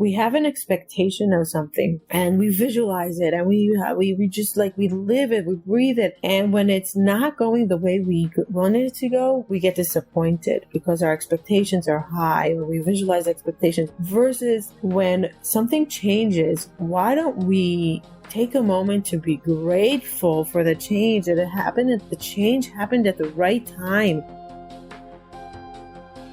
we have an expectation of something and we visualize it and we just like, we live it, we breathe it. And when it's not going the way we wanted it to go, we get disappointed because our expectations are high, or we visualize expectations. Versus when something changes, why don't we take a moment to be grateful for the change that happened, and the change happened at the right time.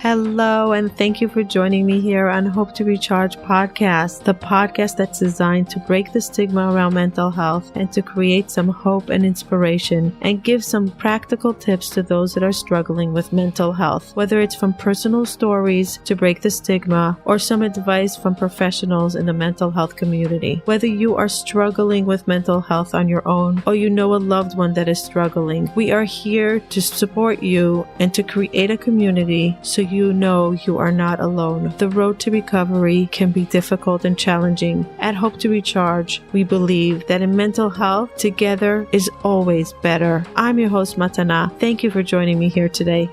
Hello, and thank you for joining me here on Hope to Recharge podcast, the podcast that's designed to break the stigma around mental health and to create some hope and inspiration and give some practical tips to those that are struggling with mental health, whether it's from personal stories to break the stigma or some advice from professionals in the mental health community. Whether you are struggling with mental health on your own or you know a loved one that is struggling, we are here to support you and to create a community so you know you are not alone. The road to recovery can be difficult and challenging. At Hope to Recharge, we believe that in mental health, together is always better. I'm your host, Matana. Thank you for joining me here today.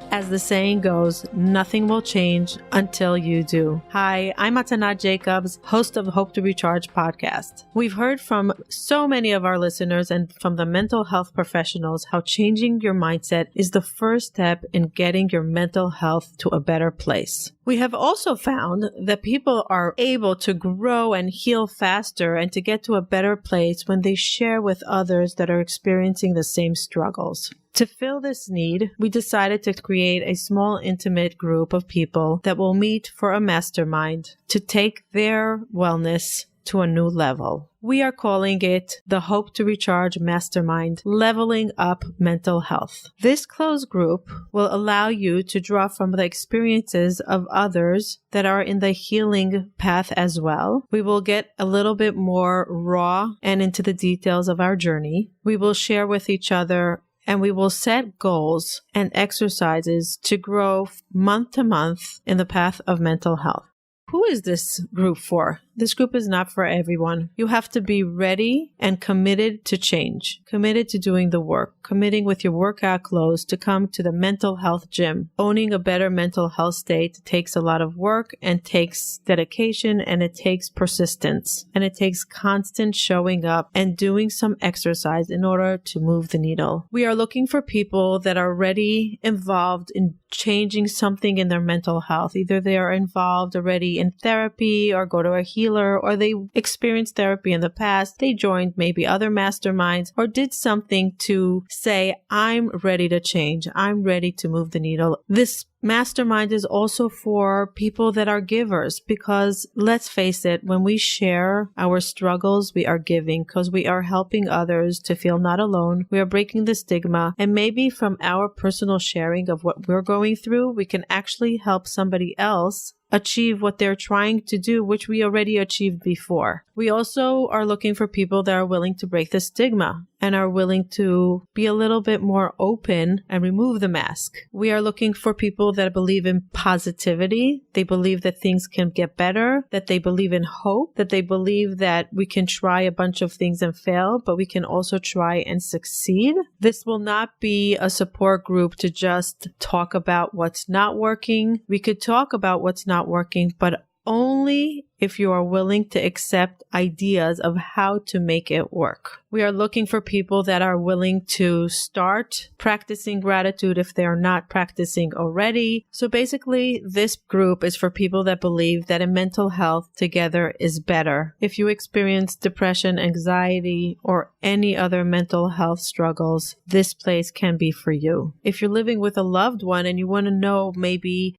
As the saying goes, nothing will change until you do. Hi, I'm Matana Jacobs, host of Hope to Recharge podcast. We've heard from so many of our listeners and from the mental health professionals how changing your mindset is the first step in getting your mental health to a better place. We have also found that people are able to grow and heal faster and to get to a better place when they share with others that are experiencing the same struggles. To fill this need, we decided to create a small, intimate group of people that will meet for a mastermind to take their wellness to a new level. We are calling it the Hope to Recharge Mastermind, Leveling Up Mental Health. This closed group will allow you to draw from the experiences of others that are in the healing path as well. We will get a little bit more raw and into the details of our journey. We will share with each other, and we will set goals and exercises to grow month to month in the path of mental health. Who is this group for? This group is not for everyone. You have to be ready and committed to change, committed to doing the work, committing with your workout clothes to come to the mental health gym. Owning a better mental health state takes a lot of work and takes dedication, and it takes persistence, and it takes constant showing up and doing some exercise in order to move the needle. We are looking for people that are already involved in changing something in their mental health. Either they are involved already in therapy or go to a healer, or they experienced therapy in the past. They joined maybe other masterminds or did something to say, I'm ready to change. I'm ready to move the needle. This mastermind is also for people that are givers, because let's face it, when we share our struggles, we are giving because we are helping others to feel not alone. We are breaking the stigma, and maybe from our personal sharing of what we're going through, we can actually help somebody else achieve what they're trying to do, which we already achieved before. We also are looking for people that are willing to break the stigma and are willing to be a little bit more open and remove the mask. We are looking for people that believe in positivity. They believe that things can get better, that they believe in hope, that they believe that we can try a bunch of things and fail, but we can also try and succeed. This will not be a support group to just talk about what's not working. We could talk about what's not working, but only if you are willing to accept ideas of how to make it work. We are looking for people that are willing to start practicing gratitude if they are not practicing already. So basically, this group is for people that believe that in mental health, together is better. If you experience depression, anxiety, or any other mental health struggles, this place can be for you. If you're living with a loved one and you want to know maybe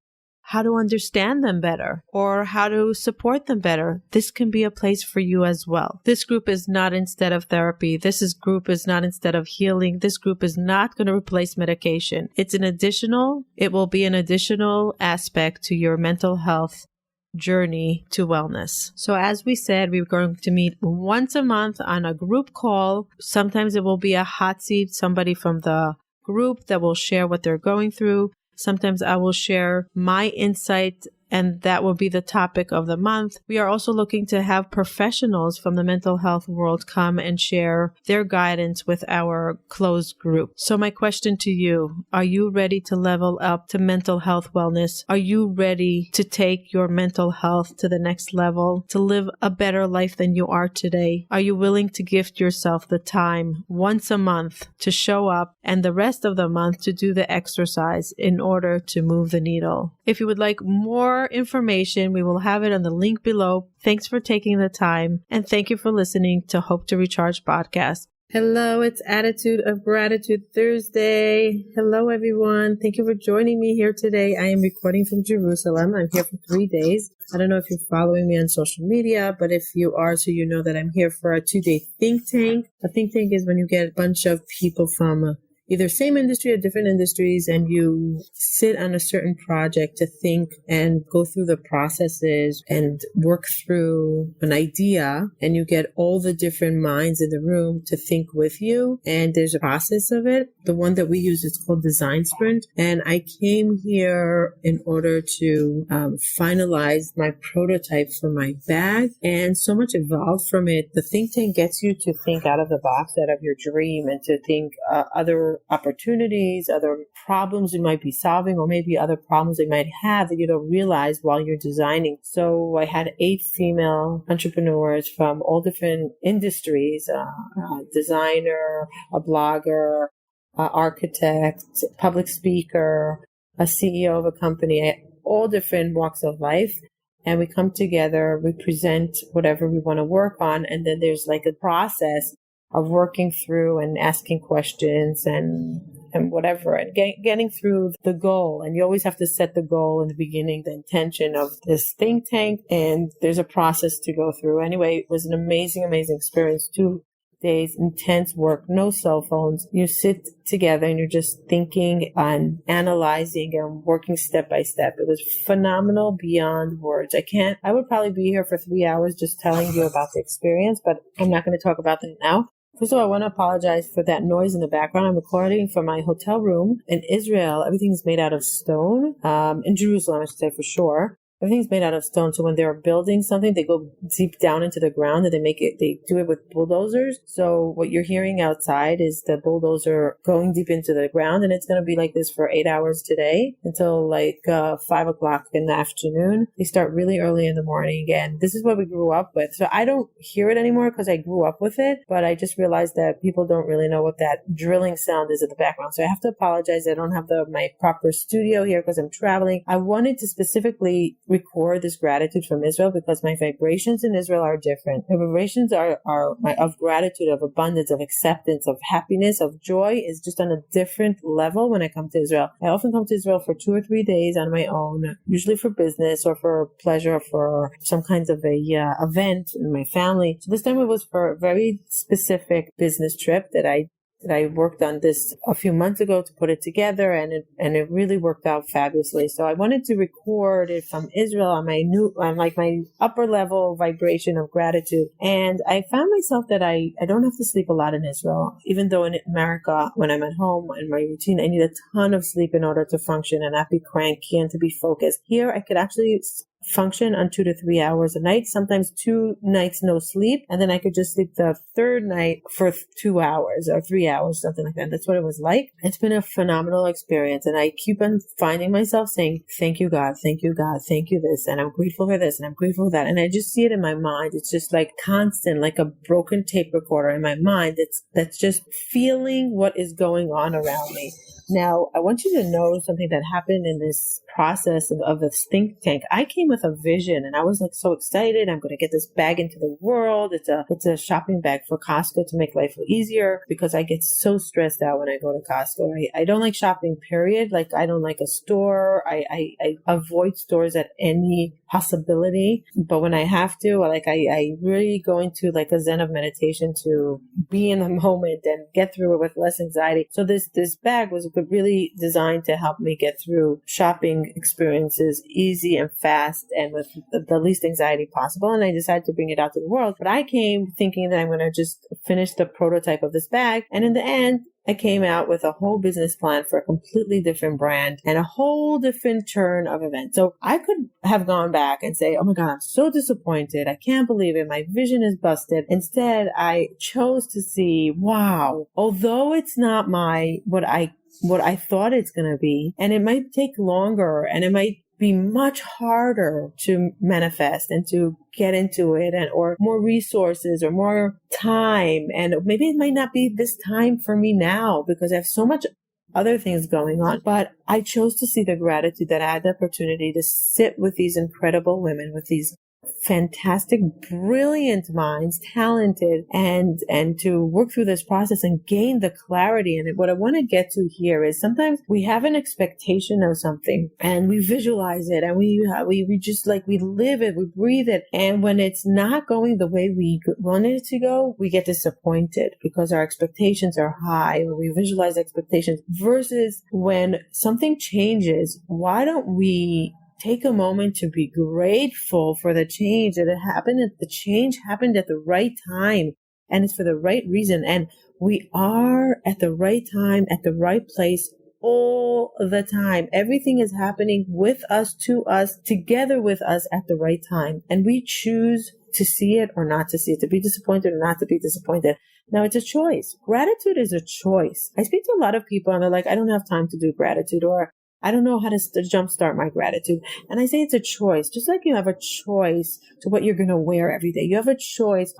how to understand them better or how to support them better, this can be a place for you as well. This group is not instead of therapy. Group is not instead of healing. This group is not going to replace medication. It will be an additional aspect to your mental health journey to wellness. So as we said, we're going to meet once a month on a group call. Sometimes it will be a hot seat, somebody from the group that will share what they're going through. Sometimes I will share my insight and that will be the topic of the month. We are also looking to have professionals from the mental health world come and share their guidance with our closed group. So my question to you, are you ready to level up to mental health wellness? Are you ready to take your mental health to the next level, to live a better life than you are today? Are you willing to gift yourself the time once a month to show up and the rest of the month to do the exercise in order to move the needle? If you would like more information, we will have it on the link below. Thanks for taking the time, and thank you for listening to Hope to Recharge podcast. Hello, it's Attitude of Gratitude Thursday. Hello, everyone. Thank you for joining me here today. I am recording from Jerusalem. I'm here for 3 days. I don't know if you're following me on social media, but if you are, so you know that I'm here for a 2-day think tank. A think tank is when you get a bunch of people from either same industry or different industries, and you sit on a certain project to think and go through the processes and work through an idea, and you get all the different minds in the room to think with you, and there's a process of it. The one that we use is called Design Sprint, and I came here in order to finalize my prototype for my bag, and so much evolved from it. The think tank gets you to think out of the box, out of your dream, and to think other opportunities, other problems you might be solving, or maybe other problems they might have that you don't realize while you're designing. So I had 8 female entrepreneurs from all different industries, a designer, a blogger, architect, public speaker, a CEO of a company, all different walks of life. And we come together, we present whatever we want to work on, and then there's like a process of working through and asking questions and whatever, and getting through the goal. And you always have to set the goal in the beginning, the intention of this think tank, and there's a process to go through. Anyway, it was an amazing, amazing experience. 2 days, intense work, no cell phones. You sit together and you're just thinking and analyzing and working step by step. It was phenomenal beyond words. I would probably be here for 3 hours just telling you about the experience, but I'm not going to talk about that now. First of all, I want to apologize for that noise in the background. I'm recording from my hotel room in Israel. Everything's made out of stone. In Jerusalem, I should say, for sure. Everything's made out of stone. So when they're building something, they go deep down into the ground and they do it with bulldozers. So what you're hearing outside is the bulldozer going deep into the ground. And it's going to be like this for 8 hours today until like 5 o'clock in the afternoon. They start really early in the morning. And this is what we grew up with. So I don't hear it anymore because I grew up with it. But I just realized that people don't really know what that drilling sound is in the background. So I have to apologize. I don't have my proper studio here because I'm traveling. I wanted to specifically record this gratitude from Israel because my vibrations in Israel are different. My vibrations are of gratitude, of abundance, of acceptance, of happiness, of joy is just on a different level when I come to Israel. I often come to Israel for 2 or 3 days on my own, usually for business or for pleasure or for some kinds of a event in my family. So this time it was for a very specific business trip that I worked on this a few months ago to put it together, and it really worked out fabulously. So I wanted to record it from Israel on my upper level vibration of gratitude. And I found myself that I don't have to sleep a lot in Israel, even though in America, when I'm at home in my routine, I need a ton of sleep in order to function and not be cranky and to be focused. Here, I could actually function on 2 to 3 hours a night, sometimes 2 nights no sleep, and then I could just sleep the third night for 2 hours or 3 hours, something like that. That's what it was like. It's been a phenomenal experience, and I keep on finding myself saying, thank you, God, thank you, God, thank you this, and I'm grateful for this, and I'm grateful for that, and I just see it in my mind. It's just like constant, like a broken tape recorder in my mind. That's just feeling what is going on around me. Now, I want you to know something that happened in this process of this think tank. I came with a vision and I was like so excited. I'm going to get this bag into the world. It's a shopping bag for Costco to make life easier because I get so stressed out when I go to Costco. I don't like shopping, period. Like I don't like a store. I avoid stores at any possibility. But when I have to, I really go into like a zen of meditation to be in the moment and get through it with less anxiety. So this bag was really designed to help me get through shopping experiences easy and fast and with the least anxiety possible. And I decided to bring it out to the world. But I came thinking that I'm going to just finish the prototype of this bag. And in the end, I came out with a whole business plan for a completely different brand and a whole different turn of events. So I could have gone back and say, oh my God, I'm so disappointed. I can't believe it. My vision is busted. Instead, I chose to see, wow, although it's not what I thought it's going to be, and it might take longer and it might be much harder to manifest and to get into it, and or more resources or more time. And maybe it might not be this time for me now because I have so much other things going on. But I chose to see the gratitude that I had the opportunity to sit with these incredible women, with these fantastic, brilliant minds, talented, and to work through this process and gain the clarity. And what I want to get to here is sometimes we have an expectation of something and we visualize it and we just like, we live it, we breathe it. And when it's not going the way we wanted it to go, we get disappointed because our expectations are high, or we visualize expectations, versus when something changes, why don't we take a moment to be grateful for the change that it happened. The change happened at the right time, and it's for the right reason. And we are at the right time, at the right place all the time. Everything is happening with us, to us, together with us at the right time. And we choose to see it or not to see it, to be disappointed or not to be disappointed. Now, it's a choice. Gratitude is a choice. I speak to a lot of people and they're like, I don't have time to do gratitude, or I don't know how to jumpstart my gratitude. And I say it's a choice. Just like you have a choice to what you're going to wear every day. You have a choice,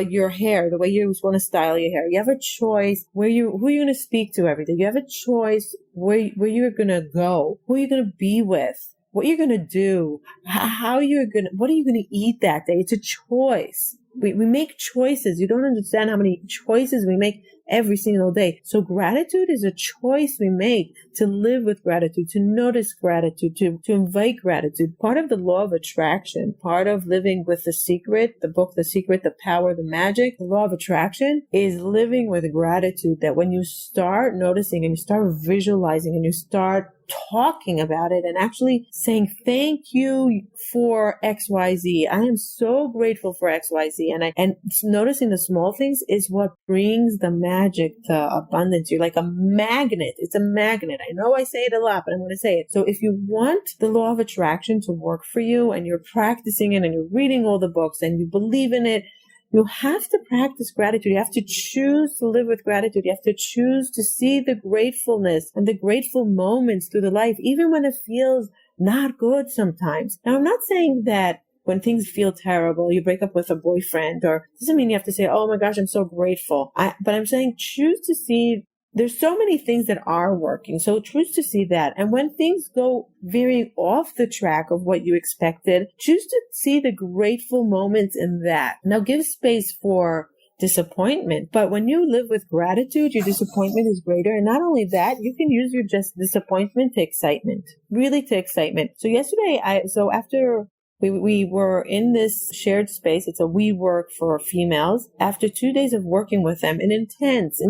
your hair, the way you want to style your hair. You have a choice who you're going to speak to every day. You have a choice where you're going to go, who you're going to be with, what you're going to do, what are you going to eat that day. It's a choice. We make choices. You don't understand how many choices we make every single day. So gratitude is a choice we make to live with gratitude, to notice gratitude, to invite gratitude. Part of the law of attraction, part of living with The Secret, the book, The Secret, The Power, The Magic, the law of attraction is living with gratitude. That when you start noticing and you start visualizing and you start talking about it and actually saying, thank you for XYZ. I am so grateful for XYZ. And noticing the small things is what brings the magic, the abundance. You're like a magnet. It's a magnet. I know I say it a lot, but I'm going to say it. So if you want the law of attraction to work for you and you're practicing it and you're reading all the books and you believe in it, you have to practice gratitude. You have to choose to live with gratitude. You have to choose to see the gratefulness and the grateful moments through the life, even when it feels not good sometimes. Now, I'm not saying that when things feel terrible, you break up with a boyfriend, or doesn't mean you have to say, oh my gosh, I'm so grateful. But I'm saying choose to see. There's so many things that are working. So choose to see that. And when things go very off the track of what you expected, choose to see the grateful moments in that. Now give space for disappointment. But when you live with gratitude, your disappointment is greater. And not only that, you can use your just disappointment to excitement, really to excitement. So yesterday, after we were in this shared space. It's a WeWork for females. After 2 days of working with them, and intense.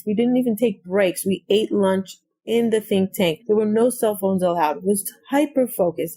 We didn't even take breaks. We ate lunch in the think tank. There were no cell phones allowed. It was hyper focused.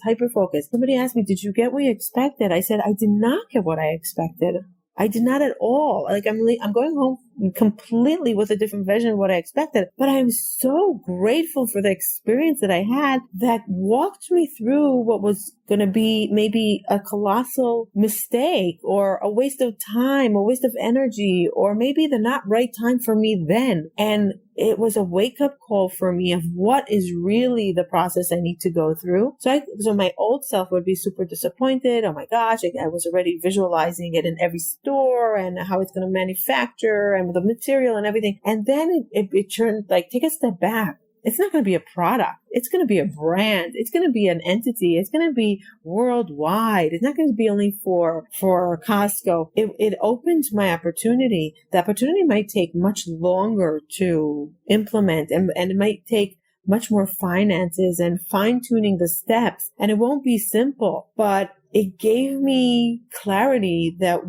Somebody asked me, did you get what you expected? I said, I did not get what I expected. I did not at all. Like I'm going home completely with a different vision of what I expected. But I'm so grateful for the experience that I had that walked me through what was going to be maybe a colossal mistake or a waste of time, a waste of energy, or maybe the not right time for me then. And it was a wake-up call for me of what is really the process I need to go through. So my old self would be super disappointed. Oh my gosh, I was already visualizing it in every store and how it's going to manufacture and the material and everything. And then it turned like, take a step back. It's not going to be a product. It's going to be a brand. It's going to be an entity. It's going to be worldwide. It's not going to be only for Costco. It opened my opportunity. The opportunity might take much longer to implement, and it might take much more finances and fine-tuning the steps. And it won't be simple, but it gave me clarity that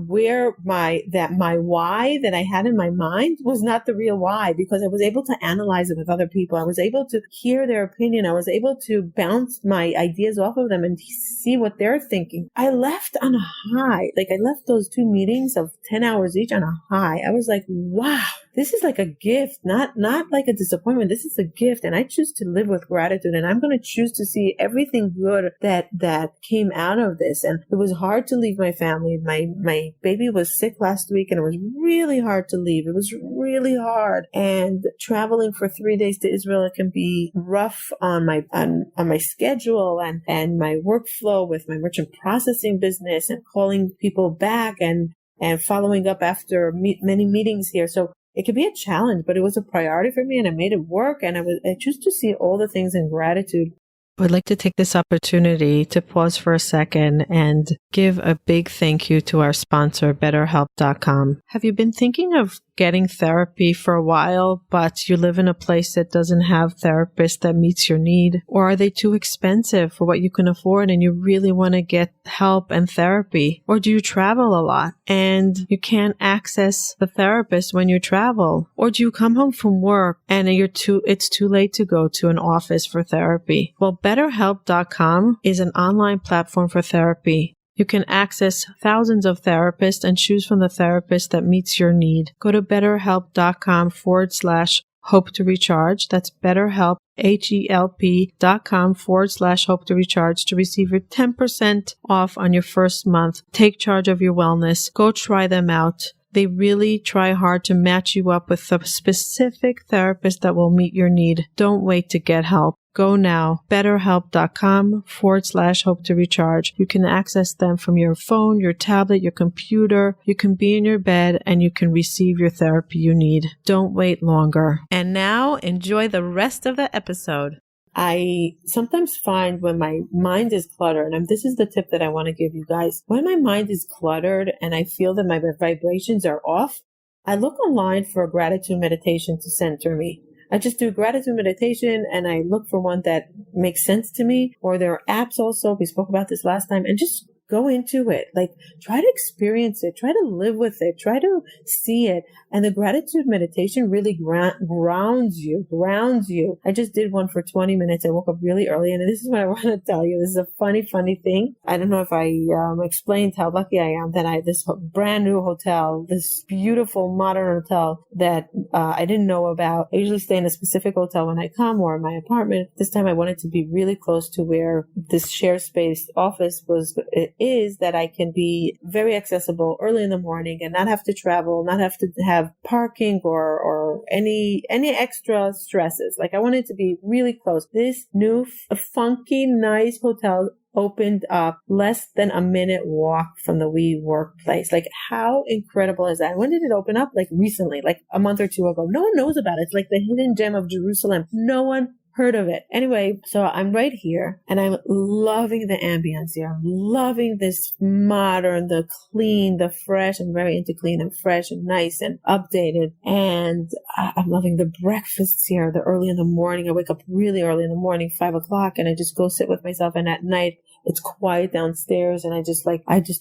my why that I had in my mind was not the real why, because I was able to analyze it with other people. I was able to hear their opinion. I was able to bounce my ideas off of them and see what they're thinking. I left on a high. Like, I left those 2 meetings of 10 hours each on a high. I was like, wow, this is like a gift, not like a disappointment. This is a gift. And I choose to live with gratitude, and I'm going to choose to see everything good that came out of this. And it was hard to leave my family. My baby was sick last week, and it was really hard to leave. It was really hard. And traveling for 3 days to Israel, it can be rough on my schedule and my workflow with my merchant processing business, and calling people back and following up after many meetings here. So it could be a challenge, but it was a priority for me, and I made it work. And I choose to see all the things in gratitude. I'd like to take this opportunity to pause for a second and give a big thank you to our sponsor, BetterHelp.com. Have you been thinking of getting therapy for a while, but you live in a place that doesn't have therapists that meets your need? Or are they too expensive for what you can afford and you really want to get help and therapy? Or do you travel a lot and you can't access the therapist when you travel? Or do you come home from work and it's too late to go to an office for therapy? Well, BetterHelp.com is an online platform for therapy. You can access thousands of therapists and choose from the therapist that meets your need. Go to BetterHelp.com/hope to recharge. That's BetterHelp, HELP.com/hope to recharge to receive your 10% off on your first month. Take charge of your wellness. Go try them out. They really try hard to match you up with a specific therapist that will meet your need. Don't wait to get help. Go now. BetterHelp.com/hope to recharge. You can access them from your phone, your tablet, your computer. You can be in your bed and you can receive your therapy you need. Don't wait longer. And now enjoy the rest of the episode. I sometimes find when my mind is cluttered, and this is the tip that I want to give you guys. When my mind is cluttered and I feel that my vibrations are off, I look online for a gratitude meditation to center me. I just do gratitude meditation and I look for one that makes sense to me. Or there are apps also, we spoke about this last time, and just go into it. Like, try to experience it, try to live with it, try to see it. And the gratitude meditation really grounds you. I just did one for 20 minutes. I woke up really early, and this is what I want to tell you. This is a funny thing. I don't know if I explained how lucky I am that this brand new hotel, this beautiful modern hotel that I didn't know about. I usually stay in a specific hotel when I come, or in my apartment. This time I wanted to be really close to where this share space office is, that I can be very accessible early in the morning and not have to travel, not have to have parking or any extra stresses. Like, I wanted to be really close. This new funky, nice hotel opened up less than a minute walk from the WeWork place. Like, how incredible is that? When did it open up? Like, recently, like a month or two ago. No one knows about it. It's like the hidden gem of Jerusalem. No one heard of it. Anyway, so I'm right here and I'm loving the ambience here. I'm loving this modern, the clean, the fresh. I'm very into clean and fresh and nice and updated. And I'm loving the breakfasts here, the early in the morning. I wake up really early in the morning, 5 o'clock, and I just go sit with myself. And at night, it's quiet downstairs, and I just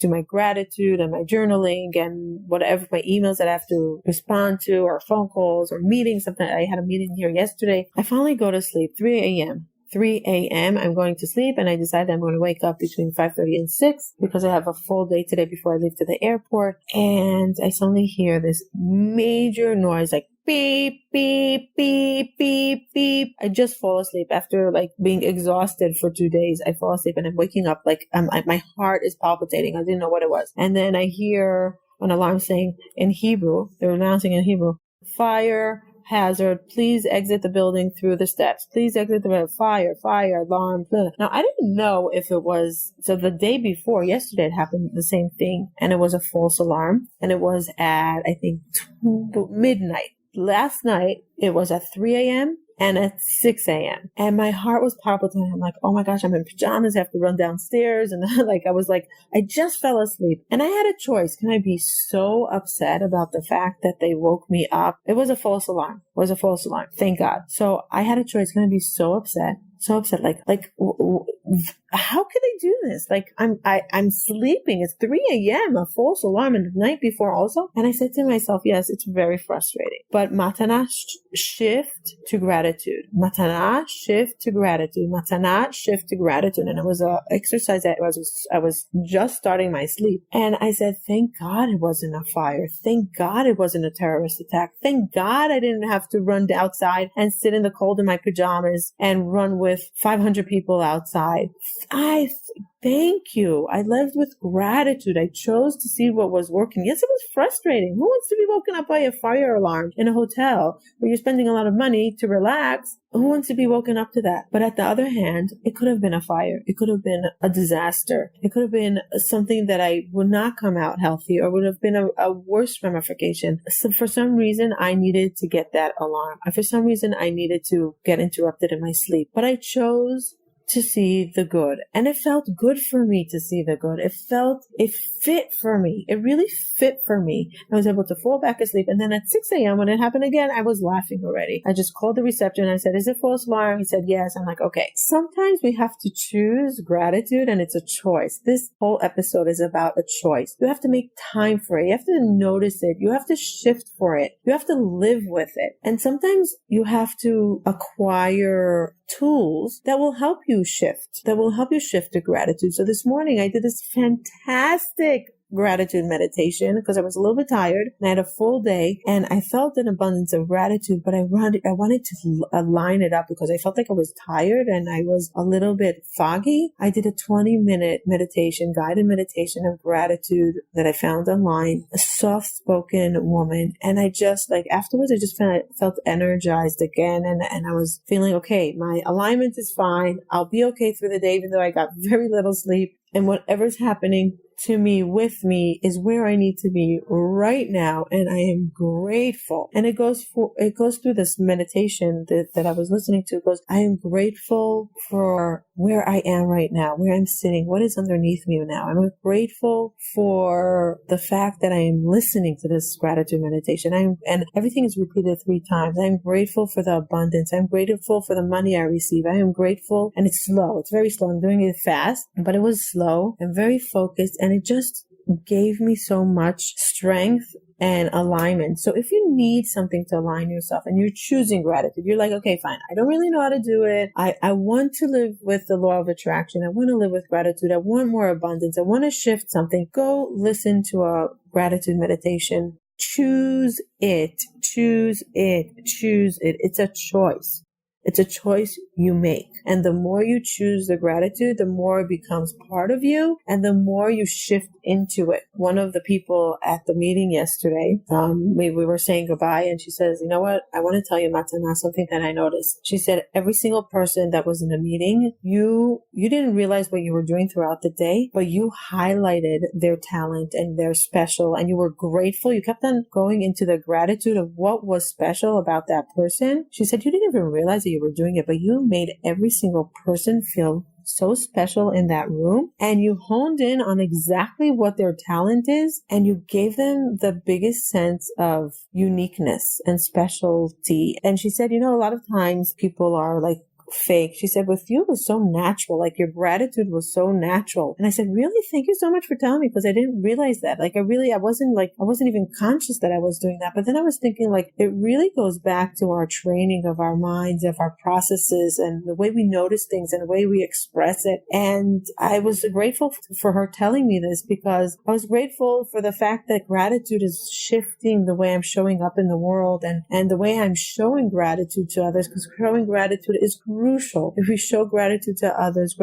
do my gratitude and my journaling and whatever, my emails that I have to respond to, or phone calls or meetings. Sometimes I had a meeting here yesterday. I finally go to sleep, 3 a.m. 3 a.m. I'm going to sleep, and I decide I'm going to wake up between 5:30 and 6 because I have a full day today before I leave to the airport. And I suddenly hear this major noise, like beep, beep, beep, beep, beep. I just fall asleep after like being exhausted for 2 days. I fall asleep and I'm waking up like my heart is palpitating. I didn't know what it was. And then I hear an alarm saying in Hebrew, they're announcing in Hebrew, fire hazard, please exit the building through the steps. Please exit the building. Fire, alarm. Blah. Now, I didn't know if it was, so the day before, yesterday, it happened the same thing, and it was a false alarm, and it was at, I think, midnight. Last night, it was at 3 a.m. and at 6 a.m. And my heart was palpitating. I'm like, oh my gosh, I'm in pajamas. I have to run downstairs. And I just fell asleep. And I had a choice. Can I be so upset about the fact that they woke me up? It was a false alarm. Thank God. So I had a choice. Can I be so upset? how could I do this? Like I'm sleeping. It's 3 a.m., a false alarm, and the night before also. And I said to myself, yes, it's very frustrating, but matana, shift to gratitude. Matana, shift to gratitude. Matana, shift to gratitude. And it was a exercise that I was just starting my sleep. And I said, thank God it wasn't a fire. Thank God it wasn't a terrorist attack. Thank God I didn't have to run outside and sit in the cold in my pajamas and run with 500 people outside. Thank you. I lived with gratitude. I chose to see what was working. Yes, it was frustrating. Who wants to be woken up by a fire alarm in a hotel where you're spending a lot of money to relax? Who wants to be woken up to that? But at the other hand, it could have been a fire. It could have been a disaster. It could have been something that I would not come out healthy, or would have been a worse ramification. So for some reason, I needed to get that alarm. For some reason, I needed to get interrupted in my sleep. But I chose to see the good. And it felt good for me to see the good. It fit for me. It really fit for me. I was able to fall back asleep. And then at 6 a.m. when it happened again, I was laughing already. I just called the reception. I said, is it false alarm? He said, yes. I'm like, okay. Sometimes we have to choose gratitude, and it's a choice. This whole episode is about a choice. You have to make time for it. You have to notice it. You have to shift for it. You have to live with it. And sometimes you have to acquire tools that will help you shift, to gratitude. So this morning I did this fantastic gratitude meditation because I was a little bit tired and I had a full day and I felt an abundance of gratitude, but I wanted to align it up because I felt like I was tired and I was a little bit foggy. I did a 20-minute meditation, guided meditation of gratitude that I found online, a soft-spoken woman. And I just afterwards, I just felt energized again. And I was feeling, okay, my alignment is fine. I'll be okay through the day, even though I got very little sleep. And whatever's happening to me, with me, is where I need to be right now. And I am grateful. And it goes through this meditation that I was listening to. It goes, I am grateful for where I am right now, where I'm sitting, what is underneath me now. I'm grateful for the fact that I am listening to this gratitude meditation. And everything is repeated 3 times. I'm grateful for the abundance. I'm grateful for the money I receive. I am grateful. And it's slow. It's very slow. I'm doing it fast, but it was slow and very focused. And it just gave me so much strength and alignment. So if you need something to align yourself and you're choosing gratitude, you're like, okay, fine. I don't really know how to do it. I want to live with the law of attraction. I want to live with gratitude. I want more abundance. I want to shift something. Go listen to a gratitude meditation. Choose it. Choose it. Choose it. It's a choice. It's a choice you make. And the more you choose the gratitude, the more it becomes part of you and the more you shift into it. One of the people at the meeting yesterday, we were saying goodbye and she says, you know what? I want to tell you, Matana, something that I noticed. She said, every single person that was in the meeting, you didn't realize what you were doing throughout the day, but you highlighted their talent and their special and you were grateful. You kept on going into the gratitude of what was special about that person. She said, you didn't even realize that you were doing it, but you made every single person feel so special in that room, and you honed in on exactly what their talent is, and you gave them the biggest sense of uniqueness and specialty. And she said, a lot of times people are like fake. She said, with you, it was so natural. Like your gratitude was so natural. And I said, really? Thank you so much for telling me, because I didn't realize that. I wasn't even conscious that I was doing that. But then I was thinking, it really goes back to our training of our minds, of our processes, and the way we notice things and the way we express it. And I was grateful for her telling me this, because I was grateful for the fact that gratitude is shifting the way I'm showing up in the world and the way I'm showing gratitude to others, because showing gratitude is crucial. If we show gratitude to others,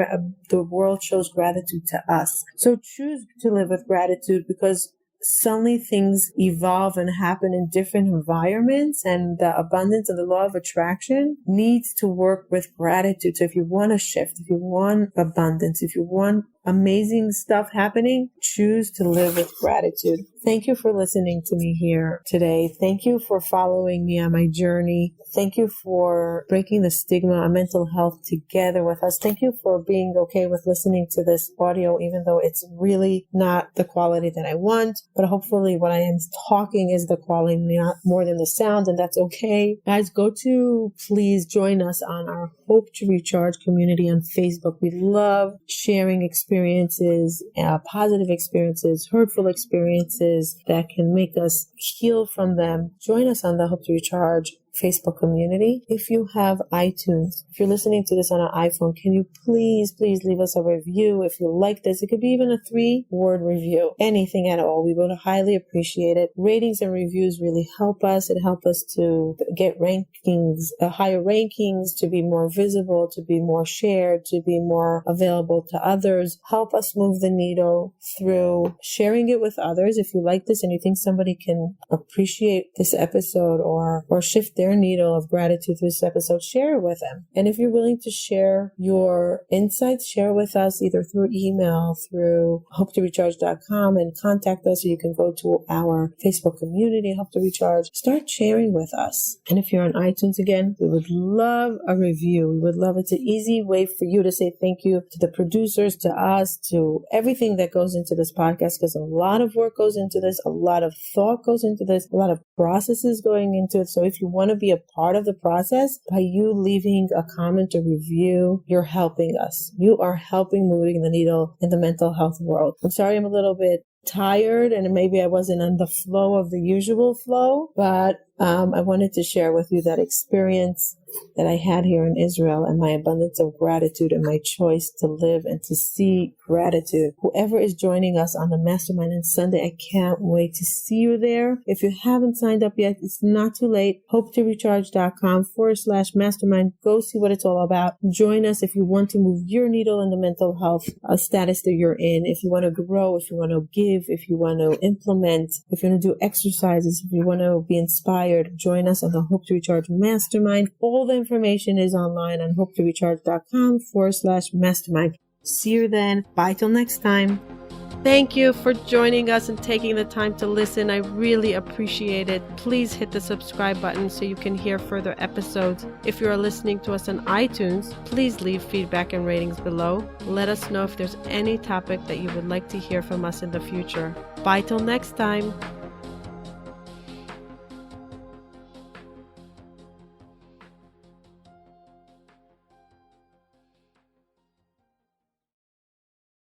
the world shows gratitude to us. So choose to live with gratitude, because suddenly things evolve and happen in different environments, and the abundance and the law of attraction needs to work with gratitude. So if you want to shift, if you want abundance, if you want amazing stuff happening, choose to live with gratitude. Thank you for listening to me here today. Thank you for following me on my journey. Thank you for breaking the stigma on mental health together with us. Thank you for being okay with listening to this audio, even though it's really not the quality that I want. But hopefully what I am talking is the quality, not more than the sound, and that's okay. Guys, please join us on our Hope to Recharge community on Facebook. We love sharing experiences, positive experiences, hurtful experiences that can make us heal from them. Join us on the Hope to Recharge Facebook community. If you have iTunes, if you're listening to this on an iPhone, can you please leave us a review if you like this? It could be even a 3-word review, anything at all. We would highly appreciate it. Ratings and reviews really help us. It helps us to get rankings, higher rankings, to be more visible, to be more shared, to be more available to others. Help us move the needle through sharing it with others. If you like this and you think somebody can appreciate this episode or shift their needle of gratitude through this episode, share it with them. And if you're willing to share your insights, share with us either through email, through hopetorecharge.com, and contact us, or you can go to our Facebook community, Hope to Recharge. Start sharing with us. And if you're on iTunes, again, we would love a review. We would love it. It's an easy way for you to say thank you to the producers, to us, to everything that goes into this podcast, because a lot of work goes into this, a lot of thought goes into this, a lot of processes going into it. So if you want to be a part of the process, by you leaving a comment or review, you're helping us. You are helping moving the needle in the mental health world. I'm sorry I'm a little bit tired and maybe I wasn't on the flow of the usual flow, but I wanted to share with you that experience that I had here in Israel and my abundance of gratitude and my choice to live and to see gratitude. Whoever is joining us on the Mastermind on Sunday, I can't wait to see you there. If you haven't signed up yet, it's not too late. HopeToRecharge.com/mastermind. Go see what it's all about. Join us if you want to move your needle in the mental health status that you're in. If you want to grow, if you want to give, if you want to implement, if you want to do exercises, if you want to be inspired, join us on the Hope to Recharge Mastermind. All the information is online on HopeToRecharge.com/mastermind. See you then. Bye till next time. Thank you for joining us and taking the time to listen. I really appreciate it. Please hit the subscribe button so you can hear further episodes. If you are listening to us on iTunes, please leave feedback and ratings below. Let us know if there's any topic that you would like to hear from us in the future. Bye till next time.